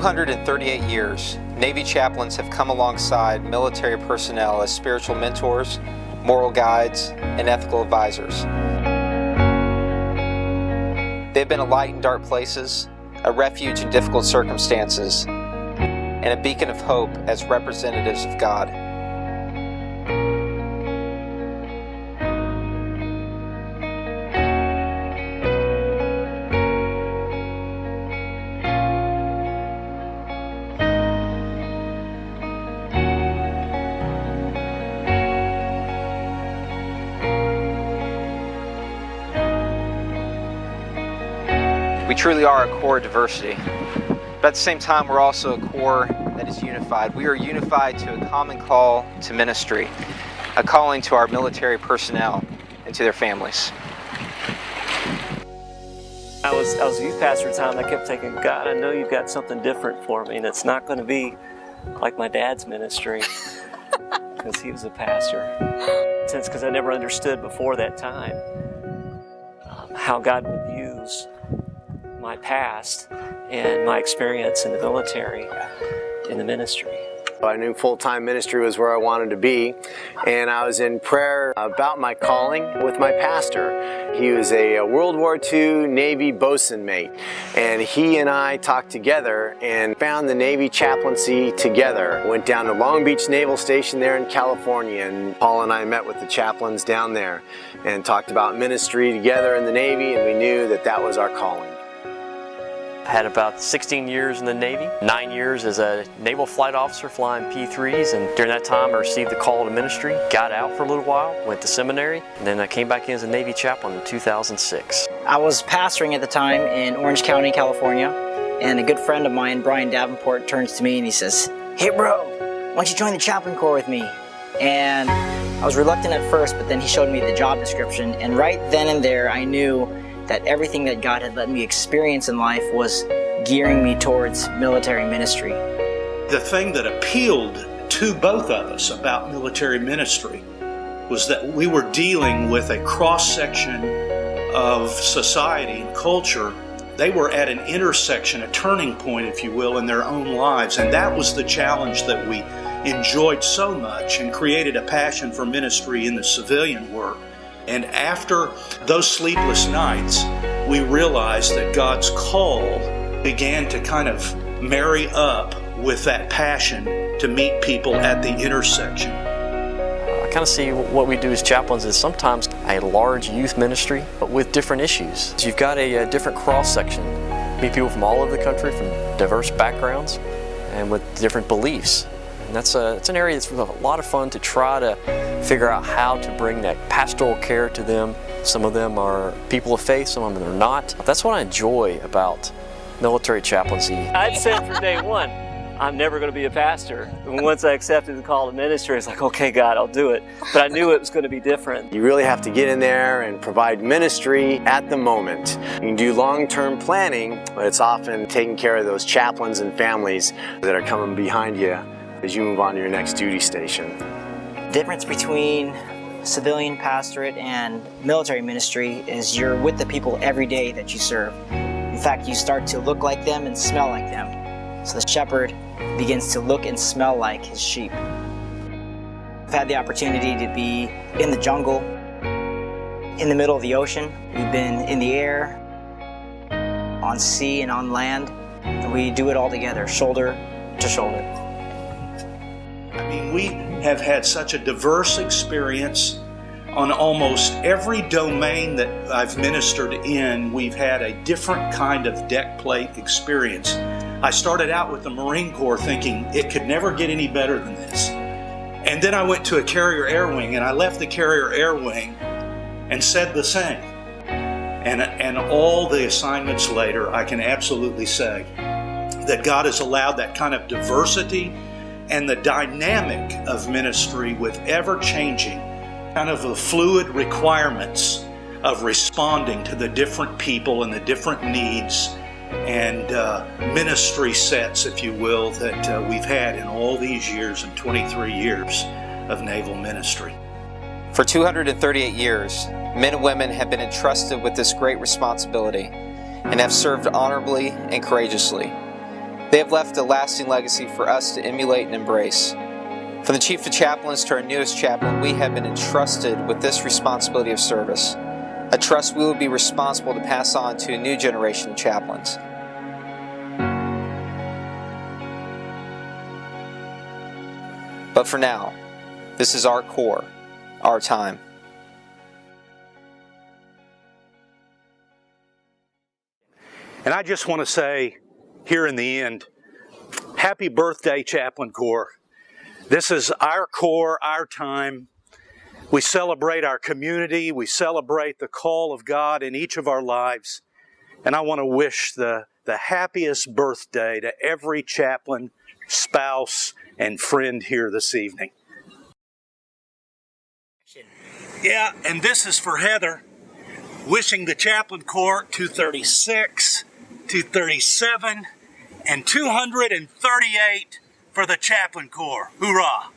238 years, Navy chaplains have come alongside military personnel as spiritual mentors, moral guides, and ethical advisors. They've been a light in dark places, a refuge in difficult circumstances, and a beacon of hope as representatives of God. We truly are a core of diversity, but at the same time we're also a core that is unified. We are unified to a common call to ministry, a calling to our military personnel and to their families. I was a youth pastor at the time, and I kept thinking, God, I know you've got something different for me, and it's not going to be like my dad's ministry, because he was a pastor. Since because I never understood before that time how God would use my past and my experience in the military, in the ministry. I knew full-time ministry was where I wanted to be, and I was in prayer about my calling with my pastor. He was a World War II Navy bosun mate, and he and I talked together and found the Navy chaplaincy together. Went down to Long Beach Naval Station there in California, and Paul and I met with the chaplains down there and talked about ministry together in the Navy, and we knew that that was our calling. I had about 16 years in the Navy, 9 years as a naval flight officer flying P-3s, and during that time I received the call to ministry, got out for a little while, went to seminary, and then I came back in as a Navy chaplain in 2006. I was pastoring at the time in Orange County, California, and a good friend of mine, Brian Davenport, turns to me and he says, "Hey bro, why don't you join the chaplain corps with me?" And I was reluctant at first, but then he showed me the job description, and right then and there I knew that everything that God had let me experience in life was gearing me towards military ministry. The thing that appealed to both of us about military ministry was that we were dealing with a cross-section of society and culture. They were at an intersection, a turning point, if you will, in their own lives, and that was the challenge that we enjoyed so much and created a passion for ministry in the civilian work. And after those sleepless nights, we realized that God's call began to kind of marry up with that passion to meet people at the intersection. I kind of see what we do as chaplains is sometimes a large youth ministry, but with different issues. So you've got a different cross-section. Meet people from all over the country, from diverse backgrounds, and with different beliefs. And it's an area that's a lot of fun to try to figure out how to bring that pastoral care to them. Some of them are people of faith, some of them are not. That's what I enjoy about military chaplaincy. I'd said from day one, I'm never going to be a pastor. And once I accepted the call to ministry, it's like, okay, God, I'll do it. But I knew it was going to be different. You really have to get in there and provide ministry at the moment. You can do long-term planning, but it's often taking care of those chaplains and families that are coming behind you as you move on to your next duty station. The difference between civilian pastorate and military ministry is you're with the people every day that you serve. In fact, you start to look like them and smell like them. So the shepherd begins to look and smell like his sheep. I've had the opportunity to be in the jungle, in the middle of the ocean. We've been in the air, on sea and on land, and we do it all together, shoulder to shoulder. I mean, we have had such a diverse experience on almost every domain that I've ministered in. We've had a different kind of deck plate experience. I started out with the Marine Corps thinking it could never get any better than this. And then I went to a carrier air wing, and I left the carrier air wing and said the same. And all the assignments later, I can absolutely say that God has allowed that kind of diversity and the dynamic of ministry with ever-changing, kind of the fluid requirements of responding to the different people and the different needs and ministry sets, if you will, that we've had in all these years and 23 years of naval ministry. For 238 years, men and women have been entrusted with this great responsibility and have served honorably and courageously. They have left a lasting legacy for us to emulate and embrace. From the Chief of Chaplains to our newest chaplain, we have been entrusted with this responsibility of service, a trust we will be responsible to pass on to a new generation of chaplains. But for now, this is our core, our time. And I just want to say here in the end, happy birthday, Chaplain Corps. This is our core, our time. We celebrate our community. We celebrate the call of God in each of our lives. And I want to wish the happiest birthday to every chaplain, spouse, and friend here this evening. Yeah, and this is for Heather, wishing the Chaplain Corps 236, 237, and 238 for the Chaplain Corps. Hoorah!